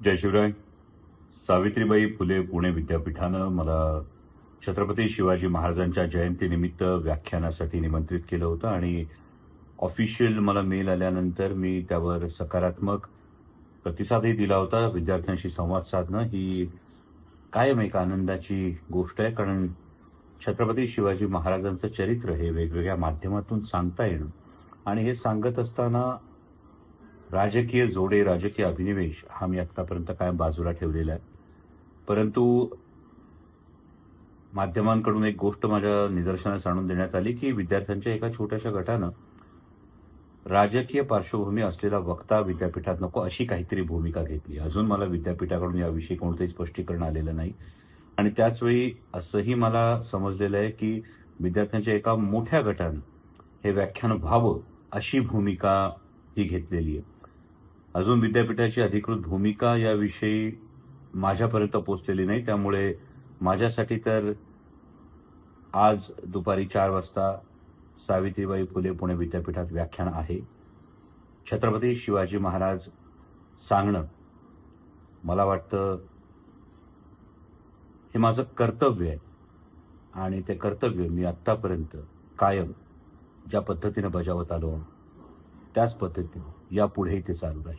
जय शिवराय. सावित्रीबाई फुले पुणे विद्यापीठानं मला छत्रपती शिवाजी महाराजांच्या जयंतीनिमित्त व्याख्यानासाठी निमंत्रित केलं होतं आणि ऑफिशियल मला मेल आल्यानंतर मी त्यावर सकारात्मक प्रतिसादही दिला होता. विद्यार्थ्यांशी संवाद साधणं ही कायम एक आनंदाची गोष्ट आहे, कारण छत्रपती शिवाजी महाराजांचं चरित्र हे वेगवेगळ्या माध्यमातून सांगता येणं आणि हे सांगत असताना राजकीय जोडे, राजकीय अभिनिवेश हा मी आत्तापर्यंत कायम बाजूला ठेवलेला आहे. परंतु माध्यमांकडून एक गोष्ट माझ्या निदर्शनास आणून देण्यात आली की विद्यार्थ्यांच्या एका छोट्याशा गटानं राजकीय पार्श्वभूमी असलेला वक्ता विद्यापीठात नको अशी काहीतरी भूमिका घेतली. अजून मला विद्यापीठाकडून याविषयी कोणतंही स्पष्टीकरण आलेलं नाही आणि त्याचवेळी असंही मला समजलेलं आहे की विद्यार्थ्यांच्या एका मोठ्या गटानं हे व्याख्यान व्हावं अशी भूमिका ही घेतलेली आहे. अजून विद्यापीठाची अधिकृत भूमिका याविषयी माझ्यापर्यंत पोहोचलेली नाही. त्यामुळे माझ्यासाठी तर आज दुपारी 4 वाजता सावित्रीबाई फुले पुणे विद्यापीठात व्याख्यान आहे. छत्रपती शिवाजी महाराज सांगणं मला वाटतं हे माझं कर्तव्य आहे आणि ते कर्तव्य मी आत्तापर्यंत कायम ज्या पद्धतीनं बजावत आलो त्याच पद्धतीने यापुढेही ते चालू राहील.